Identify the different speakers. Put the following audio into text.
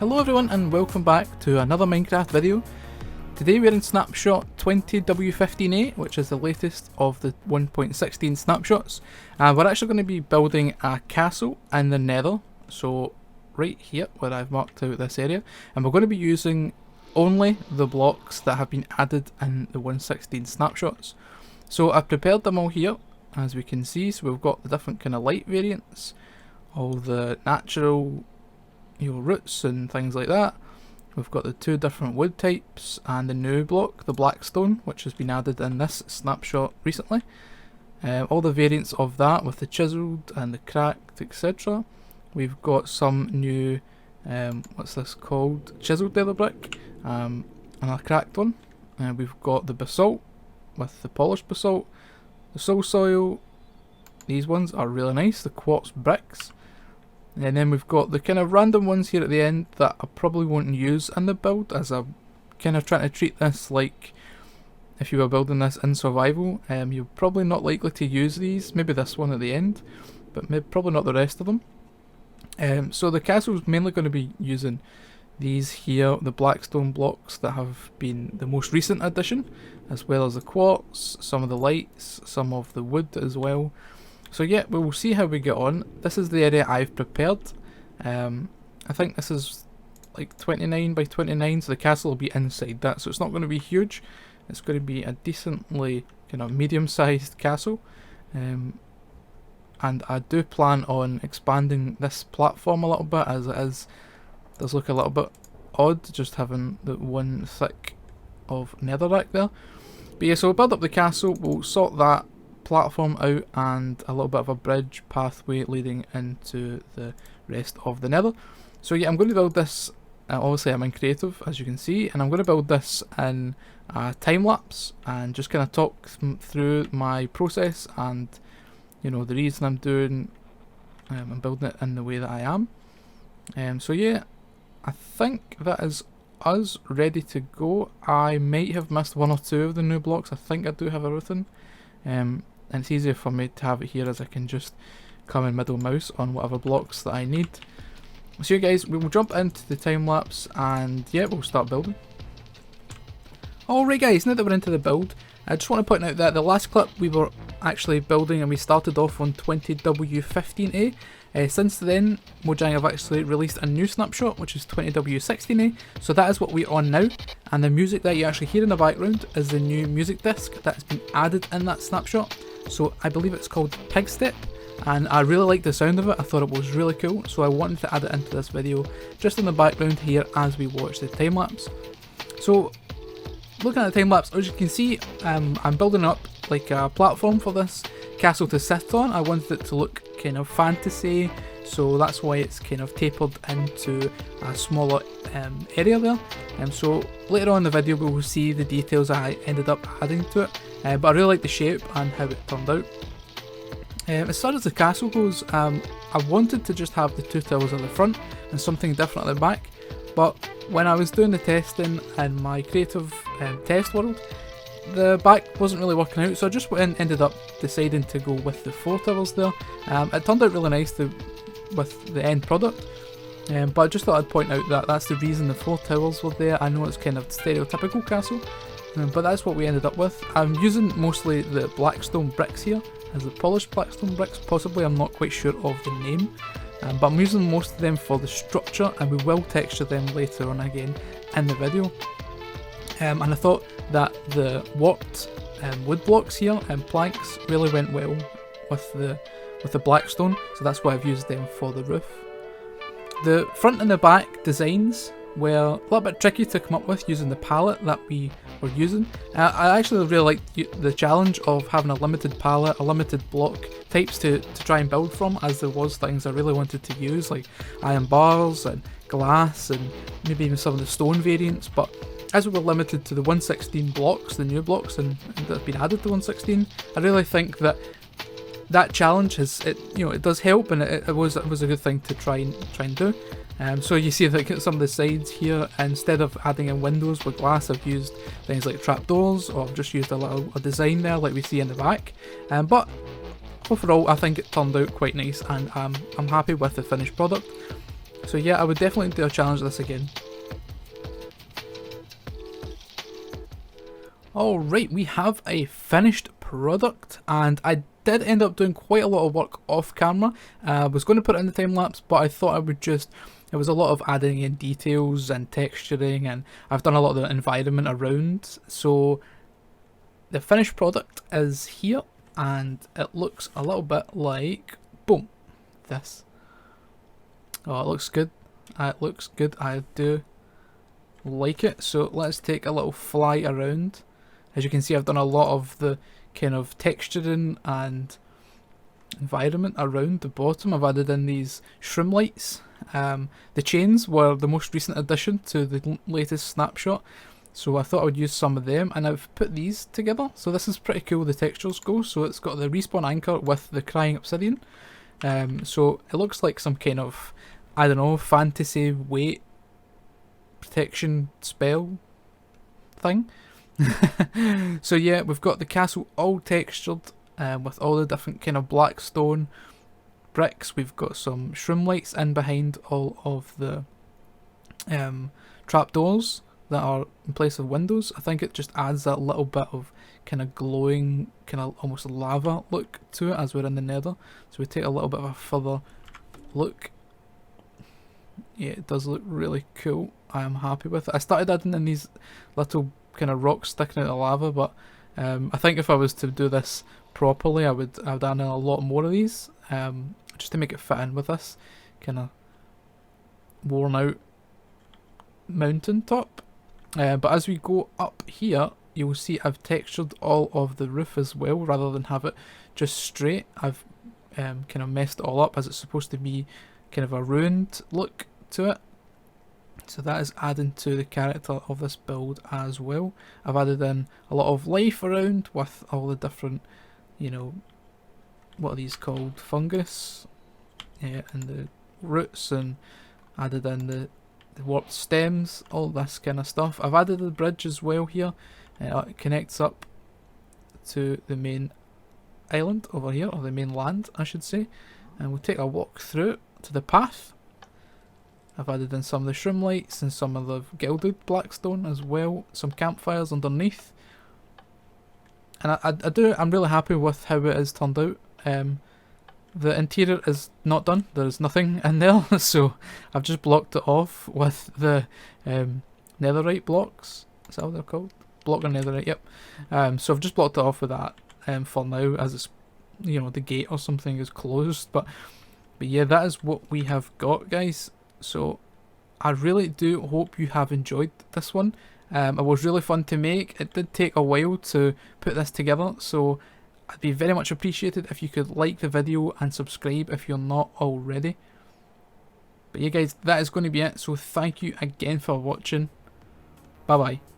Speaker 1: Hello everyone and welcome back to another Minecraft video. Today we're in Snapshot 20w16a, which is the latest of the 1.16 snapshots. We're actually going to be building a castle in the Nether, so right here where I've marked out this area, and we're going to be using only the blocks that have been added in the 1.16 snapshots. So I've prepared them all here, as we can see. So we've got the different kind of light variants, all the natural roots and things like that. We've got the two different wood types and the new block, the blackstone, which has been added in this snapshot recently. All the variants of that with the chiseled and the cracked, etc. We've got some new, what's this called, chiseled nether brick, and a cracked one. We've got the basalt with the polished basalt, the soul soil. These ones are really nice, the quartz bricks. And then we've got the kind of random ones here at the end that I probably won't use in the build, as I'm kind of trying to treat this like if you were building this in survival. You're probably not likely to use these, maybe this one at the end, but probably not the rest of them. So the castle's mainly going to be using these here, the blackstone blocks that have been the most recent addition, as well as the quartz, some of the lights, some of the wood as well. So yeah, we will see how we get on. This is the area I've prepared. I think this is like 29 by 29, so the castle will be inside that, so it's not going to be huge. It's going to be a decently kind of medium-sized castle. And I do plan on expanding this platform a little bit, as it does look a little bit odd just having the one thick of netherrack there. But yeah, so we'll build up the castle, we'll sort that platform out and a little bit of a bridge pathway leading into the rest of the nether. So yeah, I'm going to build this, obviously I'm in creative as you can see, and I'm going to build this in time-lapse and just kind of talk through my process and the reason I'm doing, I'm building it in the way that I am. So yeah, I think that is us ready to go. I might have missed one or two of the new blocks. I think I do have everything. And it's easier for me to have it here, as I can just come and middle mouse on whatever blocks that I need. So you guys, we will jump into the time lapse and yeah, we'll start building. Alright guys, now that we're into the build, I just want to point out that the last clip we were actually building and we started off on 20w15a. Since then, Mojang have actually released a new snapshot, which is 20w16a, so that is what we're on now, and the music that you actually hear in the background is the new music disc that has been added in that snapshot. So I believe it's called Pig Step, and I really liked the sound of it. I thought it was really cool, so I wanted to add it into this video, just in the background here as we watch the time lapse. So looking at the time lapse, as you can see, I'm building up like a platform for this castle to sit on. I wanted it to look kind of fantasy, so that's why it's kind of tapered into a smaller area there. So later on in the video we will see the details I ended up adding to it, but I really like the shape and how it turned out. As far as the castle goes, I wanted to just have the two towers at the front and something different at the back, but when I was doing the testing in my creative test world, the back wasn't really working out, so I just ended up deciding to go with the four towers there. It turned out really nice with the end product, but I just thought I'd point out that that's the reason the four towers were there. I know it's kind of stereotypical castle, but that's what we ended up with. I'm using mostly the blackstone bricks here as the polished blackstone bricks, possibly, I'm not quite sure of the name, but I'm using most of them for the structure, and we will texture them later on again in the video. And I thought that the warped wood blocks here and planks really went well with the blackstone, so that's why I've used them for the roof. The front and the back designs were a little bit tricky to come up with using the palette that we were using. I actually really liked the challenge of having a limited palette, a limited block types to try and build from, as there was things I really wanted to use, like iron bars and glass and maybe even some of the stone variants, but as we were limited to the 1.16 blocks, the new blocks, and that have been added to 1.16, I really think that challenge it does help, and it was a good thing to try and do. So you see that some of the sides here, instead of adding in windows with glass, I've used things like trapdoors, or I've just used a design there like we see in the back. But overall, I think it turned out quite nice, and I'm happy with the finished product. So yeah, I would definitely do a challenge of this again. Alright, we have a finished product, and I did end up doing quite a lot of work off camera. I was going to put it in the time lapse, but I thought I would just, it was a lot of adding in details and texturing, and I've done a lot of the environment around. So the finished product is here, and it looks a little bit like, boom, this. Oh, it looks good. It looks good. I do like it. So let's take a little fly around. As you can see, I've done a lot of the kind of texturing and environment around the bottom. I've added in these shroom lights. The chains were the most recent addition to the latest snapshot, so I thought I would use some of them, and I've put these together. So this is pretty cool, the textures go. So it's got the respawn anchor with the crying obsidian. So it looks like some kind of, I don't know, fantasy weight protection spell thing. So yeah, we've got the castle all textured with all the different kind of black stone bricks. We've got some shroom lights in behind all of the trapdoors that are in place of windows. I think it just adds that little bit of kind of glowing, kind of almost lava look to it as we're in the Nether. So we take a little bit of a further look. Yeah, it does look really cool. I am happy with it. I started adding in these little kind of rocks sticking out of lava, but I think if I was to do this properly, I would add in a lot more of these, just to make it fit in with this kind of worn out mountain top. But as we go up here, you'll see I've textured all of the roof as well, rather than have it just straight. I've kind of messed it all up, as it's supposed to be kind of a ruined look to it. So that is adding to the character of this build as well. I've added in a lot of life around with all the different, you know, what are these called? Fungus, yeah, and the roots, and added in the warped stems, all this kind of stuff. I've added the bridge as well here. It connects up to the main island over here, or the main land I should say, and we'll take a walk through to the path. I've added in some of the shroom lights and some of the gilded blackstone as well, some campfires underneath, and I'm really happy with how it has turned out. The interior is not done, there's nothing in there, so I've just blocked it off with the netherite blocks. Is that what they're called? Block or netherite, yep. So I've just blocked it off with that for now, as it's, you know, the gate or something is closed. But yeah, that is what we have got, guys. So I really do hope you have enjoyed this one. It was really fun to make. It did take a while to put this together, so I'd be very much appreciated if you could like the video and subscribe if you're not already. But yeah guys, that is going to be it, so thank you again for watching. Bye bye.